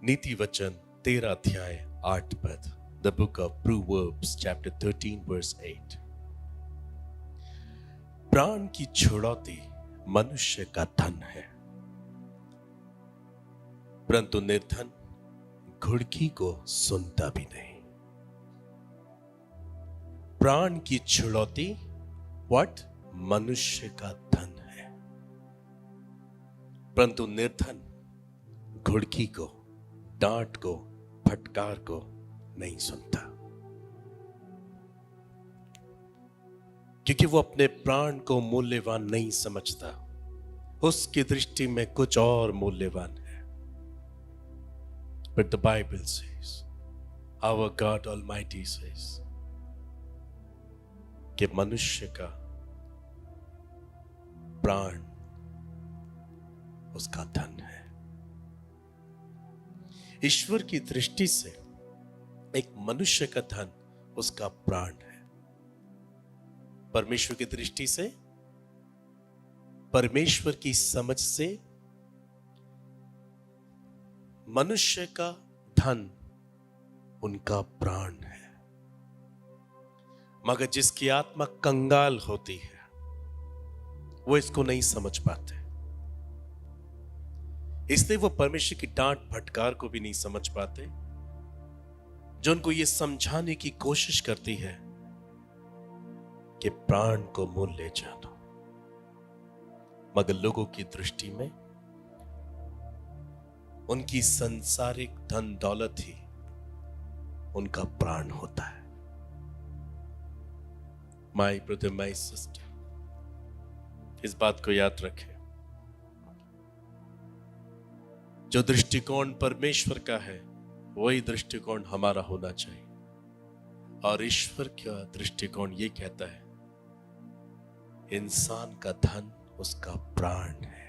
नीति वचन 13 अध्याय 8 पद। The book of Proverbs chapter 13 verse 8। प्राण की छुड़ौती मनुष्य का धन है, परंतु निर्धन घुड़की को सुनता भी नहीं। प्राण की छुड़ौती व्हाट मनुष्य का धन है, परंतु निर्धन घुड़की को, डांट को, फटकार को नहीं सुनता, क्योंकि वो अपने प्राण को मूल्यवान नहीं समझता। उसकी दृष्टि में कुछ और मूल्यवान है। But the Bible says, our God Almighty says, कि मनुष्य का प्राण उसका धन है। ईश्वर की दृष्टि से एक मनुष्य का धन उसका प्राण है। परमेश्वर की दृष्टि से, परमेश्वर की समझ से मनुष्य का धन उनका प्राण है। मगर जिसकी आत्मा कंगाल होती है वो इसको नहीं समझ पाते, इसलिए वो परमेश्वर की डांट फटकार को भी नहीं समझ पाते, जो उनको ये समझाने की कोशिश करती है कि प्राण को मूल्य जानो। मगर लोगों की दृष्टि में उनकी सांसारिक धन दौलत ही उनका प्राण होता है। माय ब्रदर, माय सिस्टर, इस बात को याद रखें। जो दृष्टिकोण परमेश्वर का है वही दृष्टिकोण हमारा होना चाहिए। और ईश्वर का दृष्टिकोण ये कहता है इंसान का धन उसका प्राण है।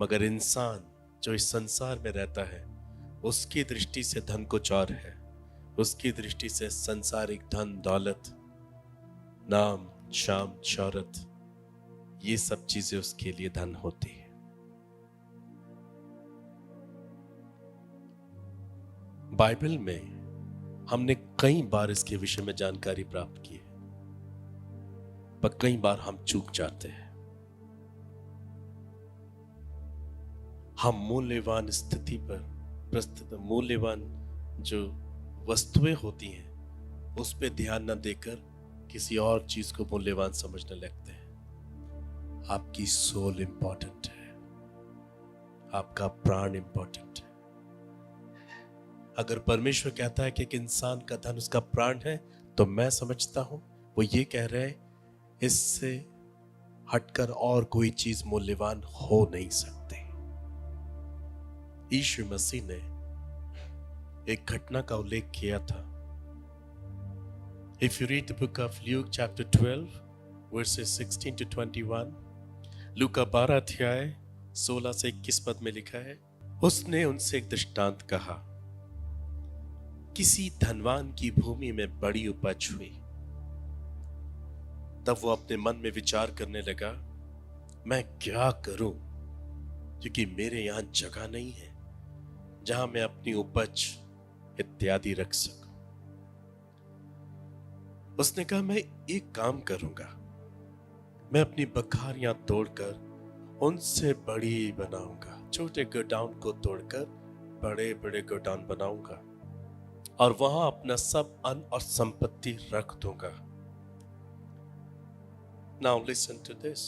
मगर इंसान जो इस संसार में रहता है उसकी दृष्टि से धन कुछ और है। उसकी दृष्टि से संसारिक धन दौलत, नाम, शाम, शौहरत, ये सब चीजें उसके लिए धन होती है। बाइबल में हमने कई बार इसके विषय में जानकारी प्राप्त की है, पर कई बार हम चूक जाते हैं। हम मूल्यवान स्थिति पर प्रस्तुत मूल्यवान जो वस्तुएं होती हैं उस पर ध्यान न देकर किसी और चीज को मूल्यवान समझने लगते हैं। आपकी सोल इंपॉर्टेंट है, आपका प्राण इंपॉर्टेंट है। अगर परमेश्वर कहता है कि एक इंसान का धन उसका प्राण है, तो मैं समझता हूं वो ये कह रहे हैं इससे हटकर और कोई चीज मूल्यवान हो नहीं सकती। यीशु मसीह ने एक घटना का उल्लेख किया था। If you read the book of Luke chapter 12 verses 16 to 21, लूका 12 अध्याय 16 से 21 पद में लिखा है, उसने उनसे एक दृष्टांत कहा। किसी धनवान की भूमि में बड़ी उपज हुई। तब वो अपने मन में विचार करने लगा, मैं क्या करूं, क्योंकि मेरे यहां जगह नहीं है जहां मैं अपनी उपज इत्यादि रख सकूं। उसने कहा, मैं एक काम करूंगा, मैं अपनी बखारियां तोड़कर उनसे बड़ी बनाऊंगा, छोटे गोडाउन को तोड़कर बड़े बड़े गोडाउन बनाऊंगा और वहां अपना सब अन्न और संपत्ति रख दूंगा। Now listen to this.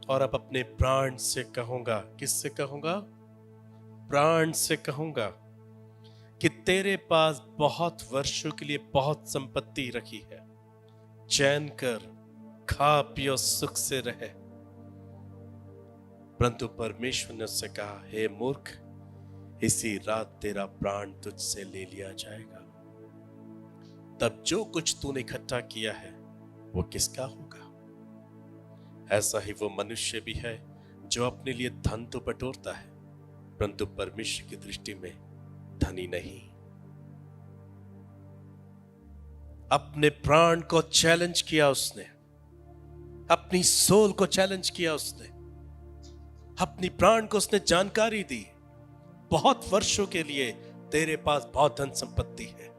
और अब अपने प्राण से कहूंगा, किससे कहूंगा? प्राण से कहूंगा कि तेरे पास बहुत वर्षों के लिए बहुत संपत्ति रखी है, चैन कर, खा पियो, सुख से रहे। परंतु परमेश्वर ने उससे कहा, हे मूर्ख, इसी रात तेरा प्राण तुझसे ले लिया जाएगा। तब जो कुछ तूने इकट्ठा किया है वो किसका होगा? ऐसा ही वो मनुष्य भी है जो अपने लिए धन तो बटोरता है, परंतु परमेश्वर की दृष्टि में धनी नहीं। अपने प्राण को चैलेंज किया उसने, अपनी सोल को चैलेंज किया उसने, अपनी प्राण को उसने जानकारी दी बहुत वर्षों के लिए तेरे पास बहुत धन संपत्ति है।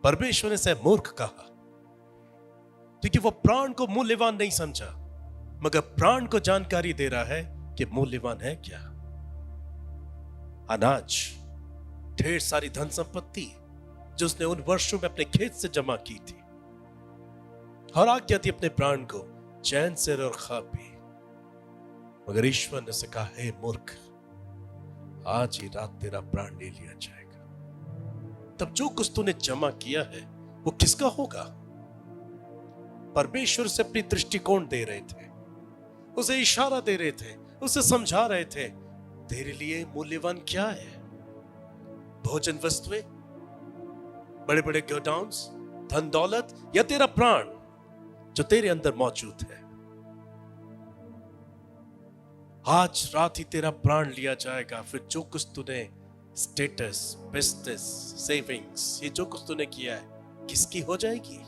परमेश्वर ने से मूर्ख कहा क्योंकि वो प्राण को मूल्यवान नहीं समझा, मगर प्राण को जानकारी दे रहा है कि मूल्यवान है क्या। अनाज, ढेर सारी धन संपत्ति जो उसने उन वर्षों में अपने खेत से जमा की थी, और आज्ञा थी अपने प्राण को चैन से और खा पी। मगर ईश्वर ने से कहा, हे मूर्ख, आज ही रात तेरा प्राण ले लिया जाएगा। तब जो कुछ तूने जमा किया है वो किसका होगा? परमेश्वर से अपनी दृष्टिकोण दे रहे थे, उसे इशारा दे रहे थे, उसे समझा रहे थे, तेरे लिए मूल्यवान क्या है? भोजन वस्तुएं, बड़े बड़े गोडाउन्स, धन दौलत, या तेरा प्राण जो तेरे अंदर मौजूद है? आज रात ही तेरा प्राण लिया जाएगा। फिर जो कुछ तूने स्टेटस, बिजनेस, सेविंग्स, ये जो कुछ तूने किया है किसकी हो जाएगी?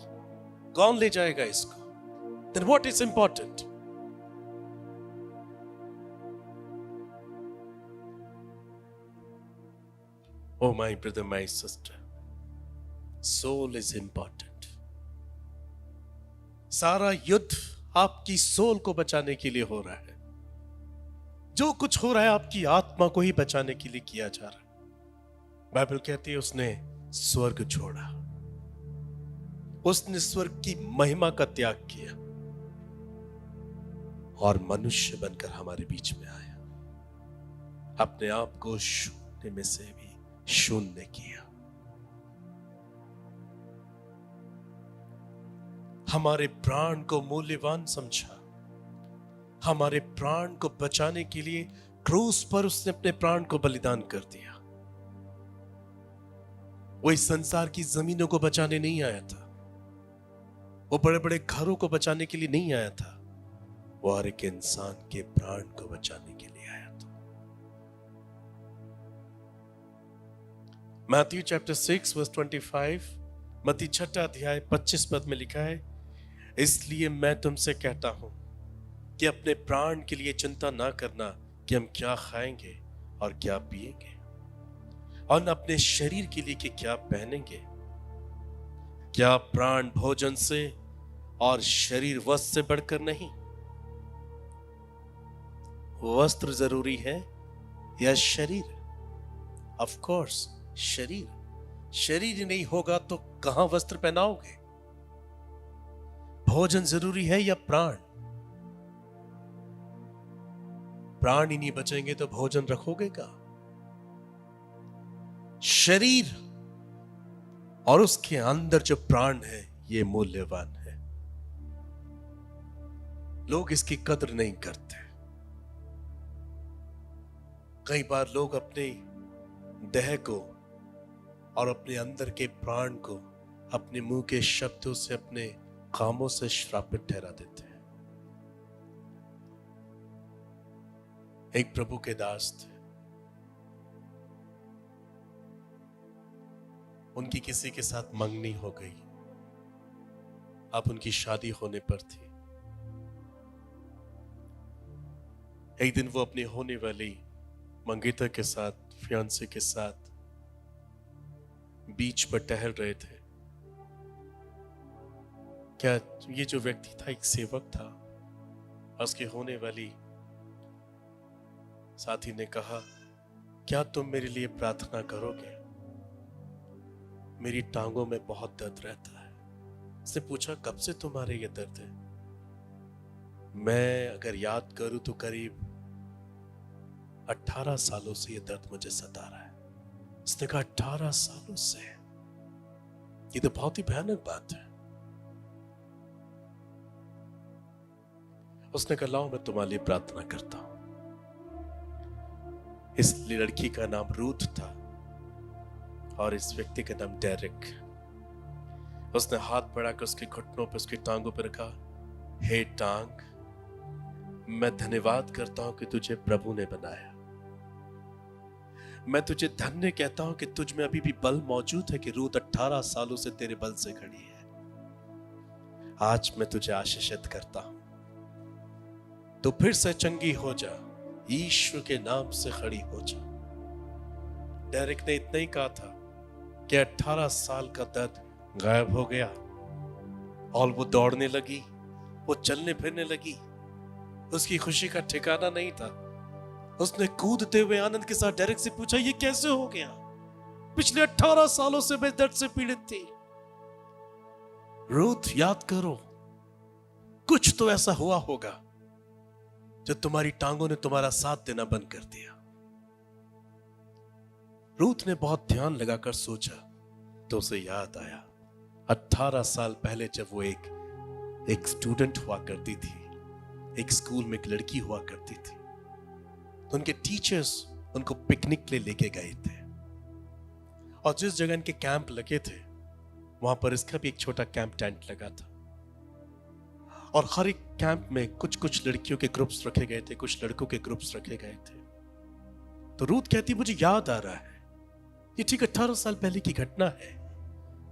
कौन ले जाएगा इसको? Then what is important? Oh my brother, my sister, soul is important. सारा युद्ध आपकी सोल को बचाने के लिए हो रहा है। जो कुछ हो रहा है आपकी आत्मा को ही बचाने के लिए किया जा रहा है। बाइबल कहती है उसने स्वर्ग छोड़ा, उसने स्वर्ग की महिमा का त्याग किया और मनुष्य बनकर हमारे बीच में आया, अपने आप को शून्य में से भी शून्य किया। हमारे प्राण को मूल्यवान समझा, हमारे प्राण को बचाने के लिए क्रूस पर उसने अपने प्राण को बलिदान कर दिया। वो इस संसार की जमीनों को बचाने नहीं आया था, वो बड़े बड़े घरों को बचाने के लिए नहीं आया था, वो हर एक इंसान के प्राण को बचाने के लिए आया था। मैथ्यू चैप्टर 6 वर्स 25, मत्ती 6 अध्याय 25 पद में लिखा है, इसलिए मैं तुमसे कहता हूं कि अपने प्राण के लिए चिंता ना करना कि हम क्या खाएंगे और क्या पिएंगे, और न अपने शरीर के लिए कि क्या पहनेंगे। क्या प्राण भोजन से और शरीर वस्त्र से बढ़कर नहीं? वस्त्र जरूरी है या शरीर? ऑफ कोर्स शरीर। शरीर ही नहीं होगा तो कहां वस्त्र पहनाओगे? भोजन जरूरी है या प्राण? प्राण ही नहीं बचेंगे तो भोजन रखोगे क्या? शरीर और उसके अंदर जो प्राण है ये मूल्यवान है। लोग इसकी कदर नहीं करते। कई बार लोग अपने देह को और अपने अंदर के प्राण को अपने मुंह के शब्दों से, अपने कामों से श्रापित ठहरा देते हैं। एक प्रभु के दास थे, उनकी किसी के साथ मंगनी हो गई। अब उनकी शादी होने पर थी। एक दिन वो अपनी होने वाली मंगेतर के साथ, फियांसे के साथ बीच पर टहल रहे थे। क्या ये जो व्यक्ति था एक सेवक था। उसके होने वाली साथी ने कहा, क्या तुम मेरे लिए प्रार्थना करोगे? मेरी टांगों में बहुत दर्द रहता है। उसने पूछा, कब से तुम्हारे ये दर्द है? मैं अगर याद करूं तो करीब 18 सालों से ये दर्द मुझे सता रहा है। उसने कहा, 18 सालों से? ये तो बहुत ही भयानक बात है। उसने कहा, लाओ मैं तुम्हारे लिए प्रार्थना करता हूं। इस लड़की का नाम रूथ था और इस व्यक्ति का नाम डेरिक। उसने हाथ बढ़ाकर उसके घुटनों पर, उसकी टांगों पर रखा। हे टांग, मैं धन्यवाद करता हूं कि तुझे प्रभु ने बनाया। मैं तुझे धन्य कहता हूं कि तुझ में अभी भी बल मौजूद है कि रूथ 18 सालों से तेरे बल से खड़ी है। आज मैं तुझे आशीषित करता हूं, तो फिर से चंगी हो जा, ईश्वर के नाम से खड़ी हो जा। डेरिक ने इतना ही कहा था कि 18 साल का दर्द गायब हो गया और वो दौड़ने लगी, वो चलने फिरने लगी। उसकी खुशी का ठिकाना नहीं था। उसने कूदते हुए आनंद के साथ डेरिक से पूछा, ये कैसे हो गया? पिछले 18 सालों से मैं दर्द से पीड़ित थी। रूथ, याद करो, कुछ तो ऐसा हुआ होगा जो तुम्हारी टांगों ने तुम्हारा साथ देना बंद कर दिया। रूथ ने बहुत ध्यान लगाकर सोचा तो उसे याद आया 18 साल पहले जब वो एक स्टूडेंट हुआ करती थी, एक स्कूल में एक लड़की हुआ करती थी, तो उनके टीचर्स उनको पिकनिक के लिए लेके गए थे और जिस जगह इनके कैंप लगे थे वहां पर इसका भी एक छोटा कैंप टेंट लगा था और हर एक कैंप में कुछ कुछ लड़कियों के ग्रुप्स रखे गए थे, कुछ लड़कों के ग्रुप्स रखे गए थे। तो रूथ कहती, मुझे याद आ रहा है ये ठीक 18 साल पहले की घटना है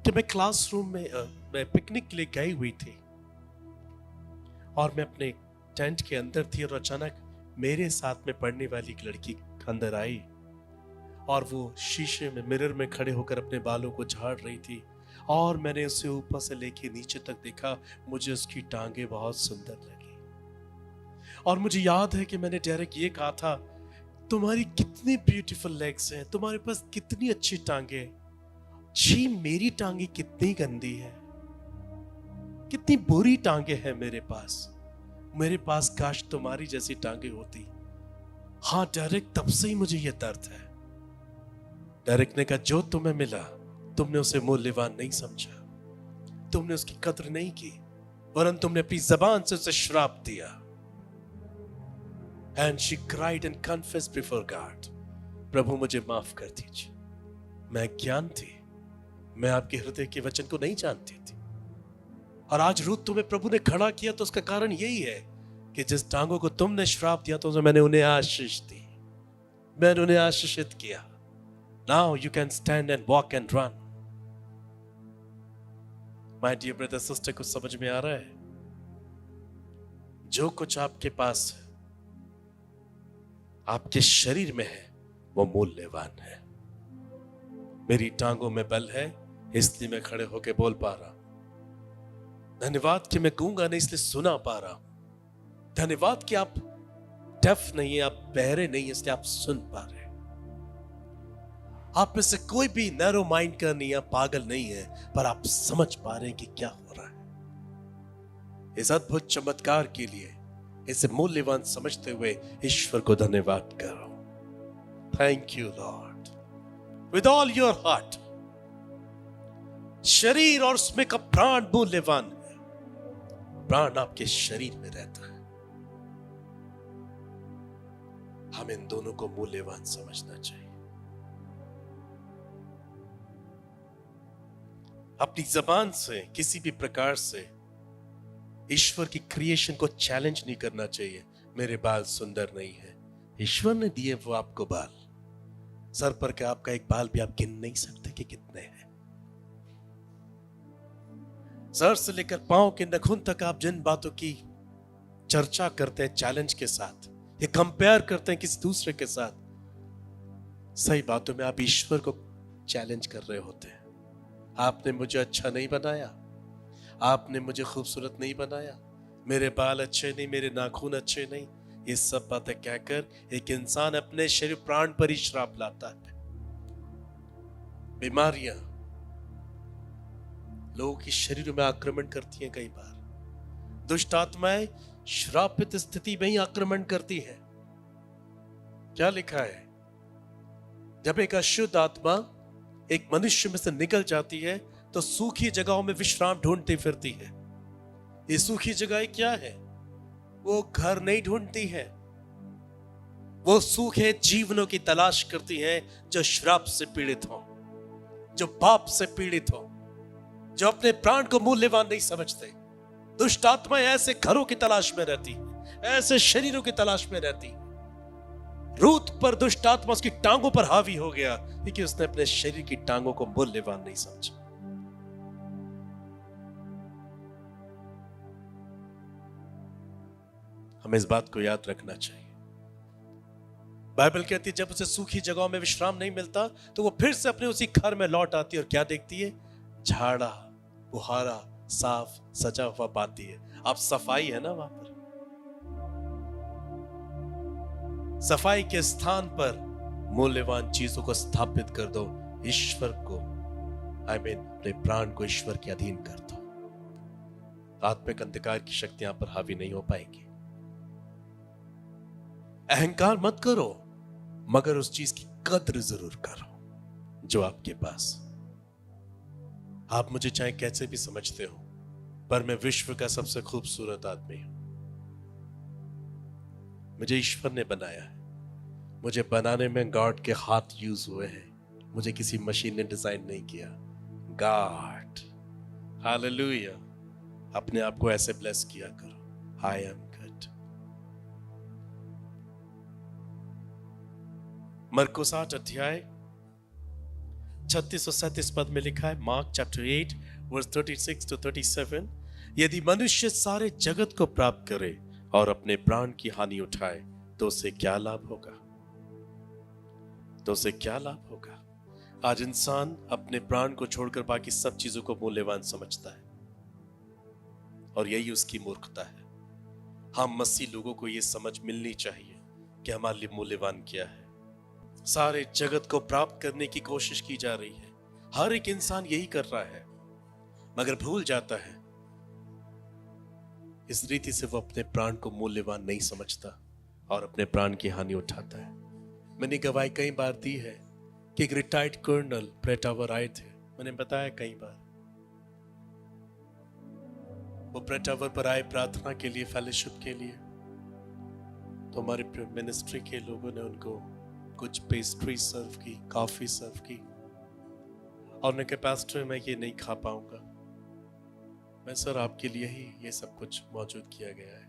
कि मैं क्लासरूम में मैं पिकनिक के लिए गई हुई थी और मैं अपने टेंट के अंदर थी और अचानक मेरे साथ में पढ़ने वाली एक लड़की अंदर आई और वो शीशे में मिरर में खड़े होकर अपने बालों को झाड़ रही थी और मैंने उसे ऊपर से लेके नीचे तक देखा। मुझे उसकी टांगे बहुत सुंदर लगी और मुझे याद है कि मैंने डायरेक्ट ये कहा था, तुम्हारी कितनी ब्यूटीफुल लेग्स हैं, तुम्हारे पास कितनी अच्छी टांगे। जी, मेरी टांगे कितनी गंदी है, कितनी बुरी टांगे हैं मेरे पास काश तुम्हारी जैसी टांगे होती। हाँ डायरेक्ट, तब से ही मुझे यह दर्द है। डायरेक्ट ने कहा, जो तुम्हें मिला तुमने उसे मूल्यवान नहीं समझा, तुमने उसकी कद्र नहीं की, वरन तुमने अपनी जबान से उसे श्राप दिया। And she cried and confessed before God. प्रभु मुझे माफ कर दीजिए, मैं ज्ञान थी, मैं आपके हृदय के वचन को नहीं जानती थी। और आज रूथ तुम्हें प्रभु ने खड़ा किया तो उसका कारण यही है कि जिस टांगों को तुमने श्राप दिया तो मैंने उन्हें आशीष दी, मैंने उन्हें आशीषित किया। Now you can stand and walk and run. My dear brother sister, कुछ समझ में आ रहा है? जो कुछ आपके पास है, आपके शरीर में है, वो मूल्यवान है। मेरी टांगों में बल है इसलिए मैं खड़े होकर बोल पा रहा हूं। धन्यवाद कि मैं गूंगा नहीं इसलिए सुना पा रहा हूं। धन्यवाद कि आप डेफ नहीं है, आप बहरे नहीं है इसलिए आप सुन पा रहे हैं। आप में से कोई भी नैरो माइंड का नहीं है, पागल नहीं है, पर आप समझ पा रहे हैं कि क्या हो रहा है। इस अद्भुत चमत्कार के लिए इसे मूल्यवान समझते हुए ईश्वर को धन्यवाद करो। Thank you Lord with all your heart. शरीर और उसमें का प्राण मूल्यवान है। प्राण आपके शरीर में रहता है। हम इन दोनों को मूल्यवान समझना चाहिए। अपनी जबान से किसी भी प्रकार से ईश्वर की क्रिएशन को चैलेंज नहीं करना चाहिए। मेरे बाल सुंदर नहीं है, ईश्वर ने दिए वो आपको बाल। सर पर का आपका एक बाल भी आप गिन नहीं सकते कि कितने हैं। सर से लेकर पांव के नखून तक आप जिन बातों की चर्चा करते हैं चैलेंज के साथ, ये कंपेयर करते हैं किसी दूसरे के साथ, सही बातों में आप ईश्वर को चैलेंज कर रहे होते हैं। आपने मुझे अच्छा नहीं बनाया, आपने मुझे खूबसूरत नहीं बनाया, मेरे बाल अच्छे नहीं, मेरे नाखून अच्छे नहीं, ये सब बातें कहकर एक इंसान अपने शरीर प्राण पर ही श्राप लाता है। बीमारियां लोगों के शरीर में आक्रमण करती हैं। कई बार दुष्ट आत्माएं श्रापित स्थिति में ही आक्रमण करती है। क्या लिखा है? जब एक अशुद्ध आत्मा एक मनुष्य में से निकल जाती है तो सूखी जगहों में विश्राम ढूंढती फिरती है। ये सूखी जगह क्या है? वो घर नहीं ढूंढती है, वो सूखे जीवनों की तलाश करती है जो श्राप से पीड़ित हो, जो पाप से पीड़ित हो, जो अपने प्राण को मूल्यवान नहीं समझते। दुष्ट आत्माएं ऐसे घरों की तलाश में रहती, ऐसे शरीरों की तलाश में रहती। रूथ पर दुष्ट आत्मा उसकी टांगों पर हावी हो गया क्योंकि उसने अपने शरीर की टांगों को मूल्यवान नहीं समझा। हमें इस बात को याद रखना चाहिए। बाइबल कहती है जब उसे सूखी जगहों में विश्राम नहीं मिलता तो वो फिर से अपने उसी घर में लौट आती है और क्या देखती है? झाड़ा बुहारा साफ सजा हुआ पाती है। अब सफाई है ना वहां पर। सफाई के स्थान पर मूल्यवान चीजों को स्थापित कर दो। ईश्वर को अपने प्राण को ईश्वर के अधीन कर दो। आत्मिक अंधकार की शक्तियां पर हावी नहीं हो पाएंगी। अहंकार मत करो, मगर उस चीज की कद्र जरूर करो जो आपके पास। आप मुझे चाहे कैसे भी समझते हो, पर मैं विश्व का सबसे खूबसूरत आदमी हूं। मुझे ईश्वर ने बनाया है। मुझे बनाने में गॉड के हाथ यूज हुए हैं। मुझे किसी मशीन ने डिजाइन नहीं किया। God, hallelujah. अपने आप को ऐसे ब्लेस किया करो, आई एम गुड। मरकुस 8 अध्याय 36 और 37 पद में लिखा है, मार्क चैप्टर 8 वर्स 36 to 37, यदि मनुष्य सारे जगत को प्राप्त करे और अपने प्राण की हानि उठाए तो उसे क्या लाभ होगा? तो उसे क्या लाभ होगा? आज इंसान अपने प्राण को छोड़कर बाकी सब चीजों को मूल्यवान समझता है और यही उसकी मूर्खता है। हम मसीह लोगों को यह समझ मिलनी चाहिए कि हमारे लिए मूल्यवान क्या है। सारे जगत को प्राप्त करने की कोशिश की जा रही है। हर एक इंसान यही कर रहा है, मगर भूल जाता है। इस रीति से वो अपने प्राण को मूल्यवान नहीं समझता और अपने प्राण की हानि उठाता है। मैंने गवाही कई बार दी है कि एक रिटायर्ड कर्नल प्रेटावर आए थे। मैंने बताया कई बार, वो प्रेटावर पर आए प्रार्थना के लिए, फेलोशिप के लिए। तो हमारे मिनिस्ट्री के लोगों ने उनको कुछ पेस्ट्री सर्व की, कॉफी सर्व की, और उन्होंने कहा पास्टर मैं ये नहीं खा पाऊंगा। मैं सर आपके लिए ही ये सब कुछ मौजूद किया गया है।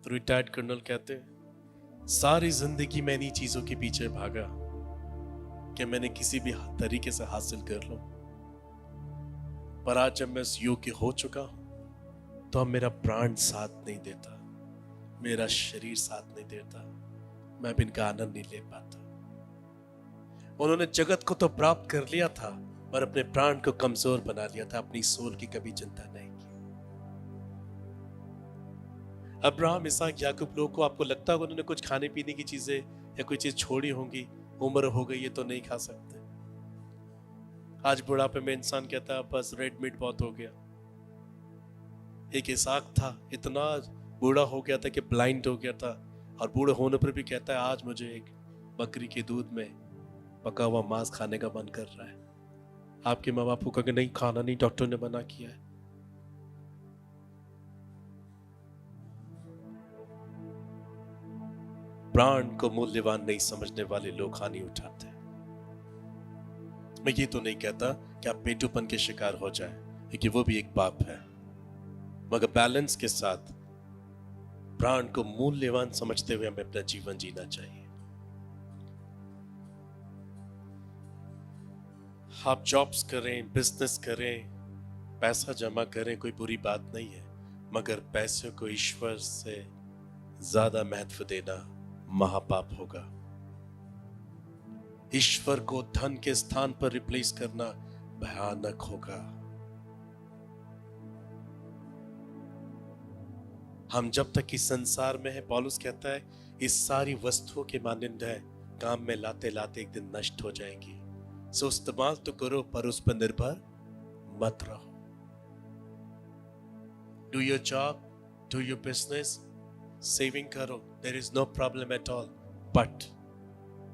तो रिटायर्ड कर्नल कहते हैं सारी जिंदगी मैं इन्हीं चीजों के पीछे भागा कि मैंने किसी भी तरीके से हासिल कर लूं, पर आज जब मैं इस योग्य हो चुका हूं तो अब मेरा प्राण साथ नहीं देता, मेरा शरीर साथ नहीं देता, मैं भी इनका आनंद नहीं ले पाता। उन्होंने जगत को तो प्राप्त कर लिया था पर अपने प्राण को कमजोर बना लिया था। अपनी सोल की कभी चिंता नहीं की। अब्राहम, इसहाक, याकूब लोगों को आपको लगता होगा उन्होंने कुछ खाने पीने की चीजें या कोई चीज छोड़ी होंगी, उम्र हो गई है तो नहीं खा सकते। आज बुढ़ापे में इंसान कहता है बस रेड मीट बहुत हो गया। एक इसहाक था, इतना बूढ़ा हो गया था कि ब्लाइंड हो गया था, और बूढ़े होने पर भी कहता है आज मुझे एक बकरी के दूध में पका हुआ मांस खाने का मन कर रहा है। आपके माँ बाप को कहेंगे नहीं खाना नहीं, डॉक्टर ने मना किया है। प्राण को मूल्यवान नहीं समझने वाले लोग हानि उठाते हैं। मैं ये तो नहीं कहता कि आप पेटूपन के शिकार हो जाए, क्योंकि वो भी एक पाप है, मगर बैलेंस के साथ प्राण को मूल्यवान समझते हुए हमें अपना जीवन जीना चाहिए। आप जॉब्स करें, बिजनेस करें, पैसा जमा करें, कोई बुरी बात नहीं है, मगर पैसे को ईश्वर से ज्यादा महत्व देना महापाप होगा। ईश्वर को धन के स्थान पर रिप्लेस करना भयानक होगा। हम जब तक इस संसार में है, पौलुस कहता है इस सारी वस्तुओं के मानंद है, काम में लाते लाते एक दिन नष्ट हो जाएंगी। सो इस्तेमाल तो करो पर उस पर निर्भर मत रहो। Do your job, do your business, saving करो, there is no problem at all, but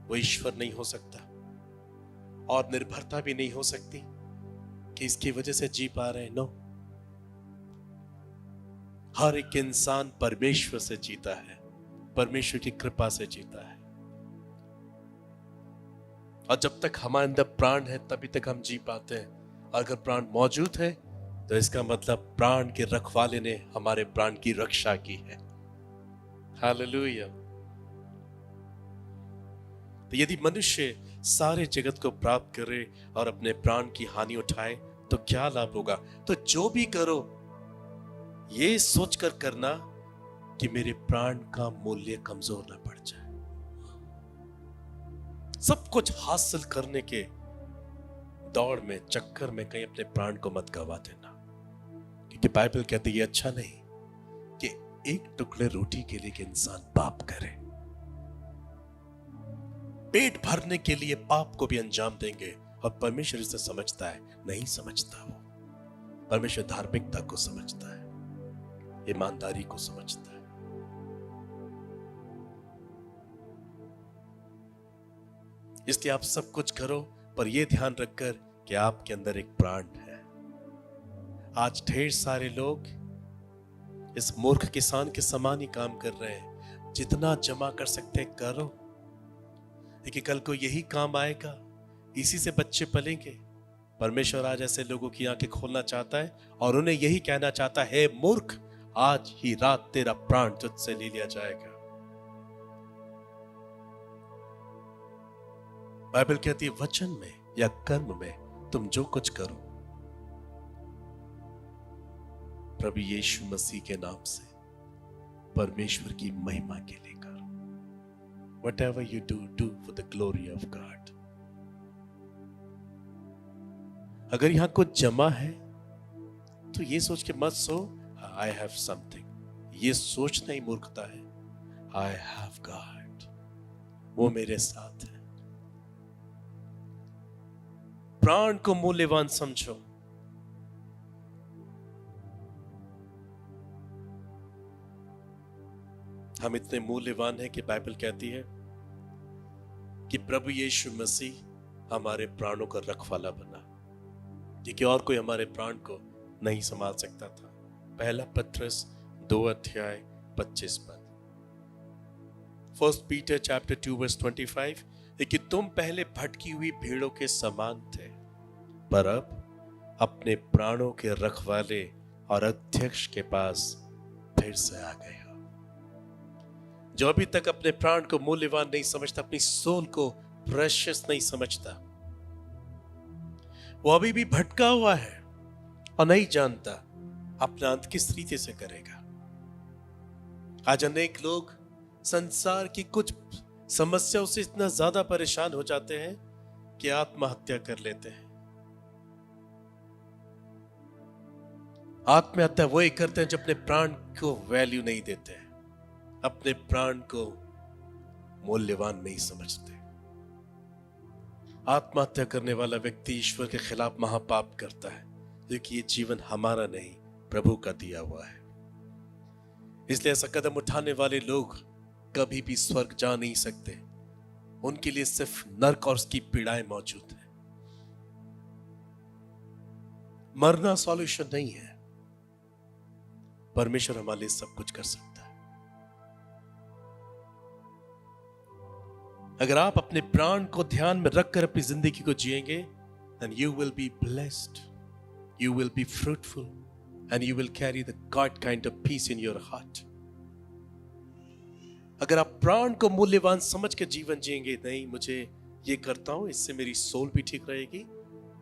वो ईश्वर नहीं हो सकता और निर्भरता भी नहीं हो सकती कि इसकी वजह से जी पा रहे हैं। नो, हर एक इंसान परमेश्वर से जीता है, परमेश्वर की कृपा से जीता है, और जब तक हमारे अंदर प्राण है तभी तक हम जी पाते हैं। अगर प्राण मौजूद है तो इसका मतलब प्राण के रखवाले ने हमारे प्राण की रक्षा की है। हालेलुया। तो यदि मनुष्य सारे जगत को प्राप्त करे और अपने प्राण की हानि उठाए तो क्या लाभ होगा? तो जो भी करो ये सोचकर करना कि मेरे प्राण का मूल्य कमजोर ना पड़ जाए। सब कुछ हासिल करने के दौड़ में, चक्कर में कहीं अपने प्राण को मत गवा देना, क्योंकि बाइबल कहती है ये अच्छा नहीं कि एक टुकड़े रोटी के लिए कि इंसान पाप करे। पेट भरने के लिए पाप को भी अंजाम देंगे, और परमेश्वर इसे समझता है? नहीं समझता। वो परमेश्वर धार्मिकता को समझता है, ईमानदारी को समझता है। इसलिए आप सब कुछ करो, पर यह ध्यान रखकर कि आपके अंदर एक प्राण है। आज ढेर सारे लोग इस मूर्ख किसान के समान ही काम कर रहे हैं। जितना जमा कर सकते हैं करो, लेकिन कल को यही काम आएगा, इसी से बच्चे पलेंगे। परमेश्वर आज ऐसे लोगों की आंखें खोलना चाहता है और उन्हें यही कहना चाहता है, हे मूर्ख, आज ही रात तेरा प्राण तुझसे ले लिया जाएगा। बाइबल कहती है वचन में या कर्म में तुम जो कुछ करो, प्रभु यीशु मसीह के नाम से परमेश्वर की महिमा के लिए करो। Whatever you do, do for the glory of God. अगर यहां कुछ जमा है तो ये सोच के मत सो I have something. ये सोचना ही मूर्खता है। I have God. वो मेरे साथ है। प्राण को मूल्यवान समझो। हम इतने मूल्यवान हैं कि बाइबल कहती है कि प्रभु यीशु मसीह हमारे प्राणों का रखवाला बना, क्योंकि और कोई हमारे प्राण को नहीं संभाल सकता था। पहला पत्रस 2:25 पद। 1 Peter chapter 2:25, कि तुम पहले भटकी हुई भेड़ों के समान थे, पर अब अपने प्राणों के रखवाले और अध्यक्ष के पास फिर से आ गए हो। जो अभी तक अपने प्राण को मूल्यवान नहीं समझता, अपनी सोल को प्रेशियस नहीं समझता, वो अभी भी भटका हुआ है और नहीं जानता अपना अंत किस रीति से करेगा। आज अनेक लोग संसार की कुछ समस्याओं से इतना ज्यादा परेशान हो जाते हैं कि आत्महत्या कर लेते हैं। आत्महत्या वही करते हैं जो अपने प्राण को वैल्यू नहीं देते हैं, अपने प्राण को मूल्यवान नहीं समझते। आत्महत्या करने वाला व्यक्ति ईश्वर के खिलाफ महापाप करता है, क्योंकि ये जीवन हमारा नहीं, प्रभु का दिया हुआ है। इसलिए ऐसा कदम उठाने वाले लोग कभी भी स्वर्ग जा नहीं सकते। उनके लिए सिर्फ नरक और उसकी पीड़ाएं मौजूद है। मरना सॉल्यूशन नहीं है। परमेश्वर हमारे लिए सब कुछ कर सकता है। अगर आप अपने प्राण को ध्यान में रखकर अपनी जिंदगी को जिएंगे, then you will be blessed, you will be fruitful, and you will carry the God kind of peace in your heart. अगर आप प्राण को मूल्यवान समझ के जीवन जिएंगे, नहीं मुझे ये करता हूं, इससे मेरी सोल भी ठीक रहेगी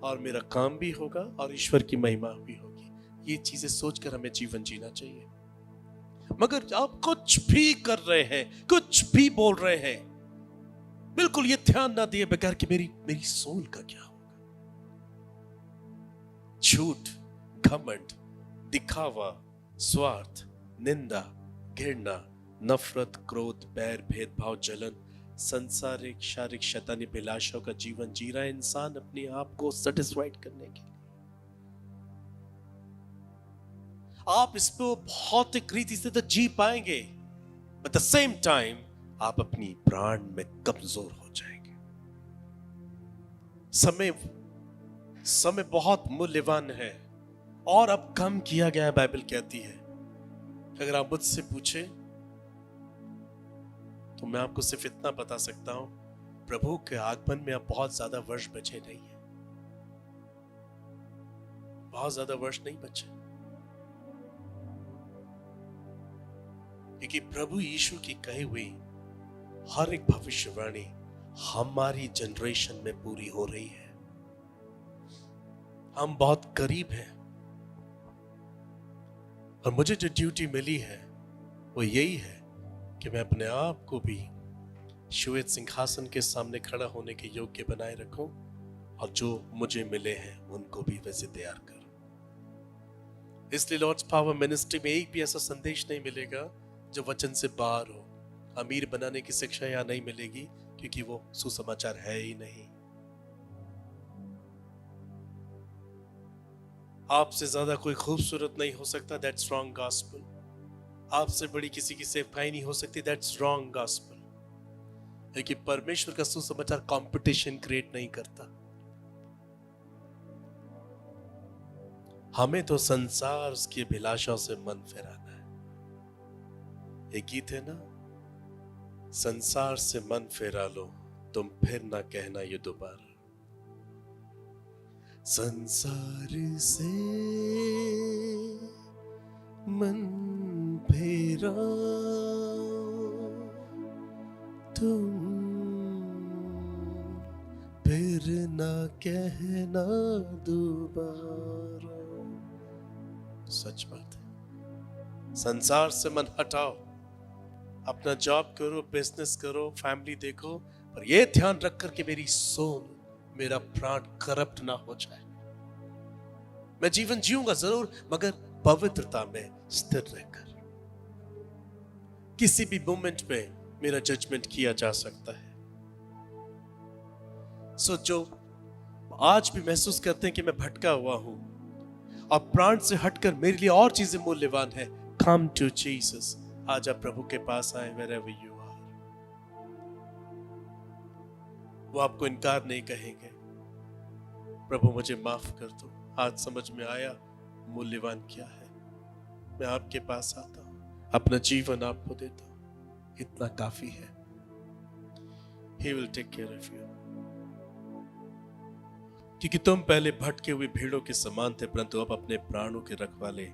और मेरा काम भी होगा और ईश्वर की महिमा भी होगी, ये चीजें सोचकर हमें जीवन जीना चाहिए। मगर आप कुछ भी कर रहे हैं, कुछ भी बोल रहे हैं, बिल्कुल ये ध्यान ना दिए बगैर कि मेरी सोल का क्या होगा। झूठ, घमंड, दिखावा, स्वार्थ, निंदा, घृणा, नफरत, क्रोध, बैर, भेदभाव, जलन, संसारिक शारीरिक शैतानी अभिलाषाओं का जीवन जी रहा है इंसान अपने आप को सेटिस्फाइड करने के लिए। आप इसको भौतिक रीति से तो जी पाएंगे, बट द सेम टाइम आप अपनी प्राण में कमजोर हो जाएंगे। समय बहुत मूल्यवान है और अब कम किया गया है। बाइबल कहती है, अगर आप मुझसे पूछे तो मैं आपको सिर्फ इतना बता सकता हूं, प्रभु के आगमन में अब बहुत ज्यादा वर्ष बचे नहीं है। बहुत ज्यादा वर्ष नहीं बचे, क्योंकि प्रभु यीशु की कही हुई हर एक भविष्यवाणी हमारी जनरेशन में पूरी हो रही है। हम बहुत करीब हैं और मुझे जो ड्यूटी मिली है वो यही है कि मैं अपने आप को भी श्वेत सिंहासन के सामने खड़ा होने के योग्य बनाए रखो, और जो मुझे मिले हैं उनको भी वैसे तैयार कर। इसलिए लॉर्ड्स पावर मिनिस्ट्री में एक भी ऐसा संदेश नहीं मिलेगा जो वचन से बाहर हो। अमीर बनाने की शिक्षा यहां नहीं मिलेगी, क्योंकि वो सुसमाचार है ही नहीं। आपसे ज्यादा कोई खूबसूरत नहीं हो सकता, दैट्स रॉन्ग गॉस्पेल। आपसे बड़ी किसी की सेवकाई नहीं हो सकती, दैट्स रॉन्ग गॉस्पेल। क्योंकि परमेश्वर का सुसमाचार कंपटीशन क्रिएट नहीं करता। हमें तो संसार की अभिलाषाओं से मन फिराना है। एक गीत है ना, संसार से मन फिरा लो, तुम फिर ना कहना ये दोबारा। संसार से मन फेरा तुम फिर ना कहना दोबारा। सच बात है। संसार से मन हटाओ, अपना जॉब करो, बिजनेस करो, फैमिली देखो, पर यह ध्यान रखकर कि मेरी सोल, मेरा प्राण करप्ट ना हो जाए। मैं जीवन जीऊंगा जरूर, मगर पवित्रता में स्थिर रहकर। किसी भी मोमेंट में मेरा जजमेंट किया जा सकता है। जो आज भी महसूस करते हैं कि मैं भटका हुआ हूं और प्राण से हटकर मेरे लिए और चीजें मूल्यवान है, कम टू जीसस। आज आप प्रभु के पास आए, wherever you are। वो आपको इनकार नहीं कहेंगे। प्रभु मुझे माफ कर दो, आज समझ में आया मूल्यवान क्या है। मैं आपके पास आता हूं, अपना जीवन आपको देता हूं, इतना काफी है। He will take care of you। क्योंकि तुम पहले भटके हुए भीड़ों के समान थे, परंतु अब अपने प्राणों के रखवाले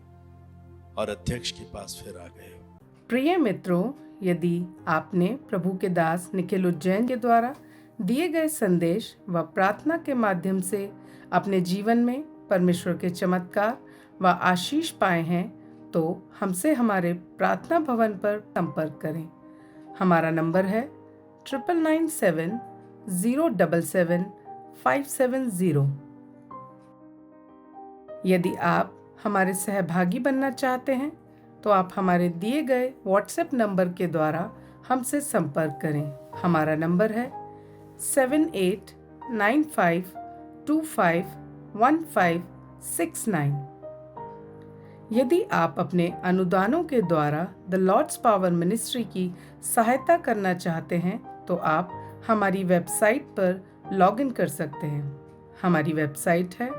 और अध्यक्ष के पास फिर आ गए हो। प्रिय मित्रों, यदि आपने प्रभु के दास निखिल उज्जैन के द्वारा दिए गए संदेश व प्रार्थना के माध्यम से अपने जीवन में परमेश्वर के चमत्कार व आशीष पाए हैं, तो हमसे हमारे प्रार्थना भवन पर संपर्क करें। हमारा नंबर है 9997077570। यदि आप हमारे सहभागी बनना चाहते हैं तो आप हमारे दिए गए व्हाट्सएप नंबर के द्वारा हमसे संपर्क करें। हमारा नंबर है 7895251569। यदि आप अपने अनुदानों के द्वारा द लॉर्ड्स पावर मिनिस्ट्री की सहायता करना चाहते हैं तो आप हमारी वेबसाइट पर लॉगिन कर सकते हैं। हमारी वेबसाइट है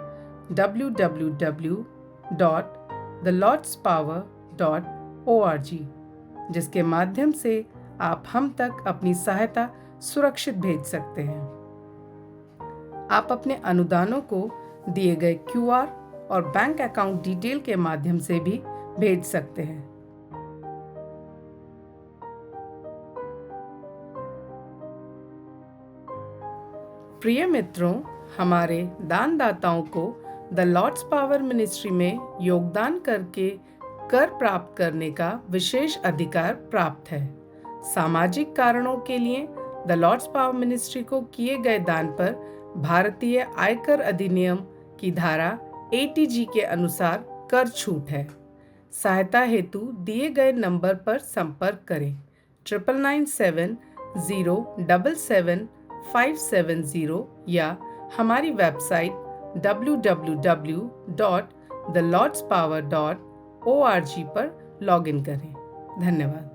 www.thelordspower.org, जिसके माध्यम से आप हम तक अपनी सहायता सुरक्षित भेज सकते हैं। आप अपने अनुदानों को दिए गए QR और बैंक अकाउंट डिटेल के माध्यम से भी भेज सकते हैं। प्रिय मित्रों, हमारे दानदाताओं को द लॉर्ड्स पावर मिनिस्ट्री में योगदान करके कर प्राप्त करने का विशेष अधिकार प्राप्त है। सामाजिक कारणों के लिए द लॉर्ड्स पावर मिनिस्ट्री को किए गए दान पर भारतीय आयकर अधिनियम की धारा 80G के अनुसार कर छूट है। सहायता हेतु दिए गए नंबर पर संपर्क करें 9997077570 या हमारी वेबसाइट www.thelordspower.org पर लॉगिन करें। धन्यवाद।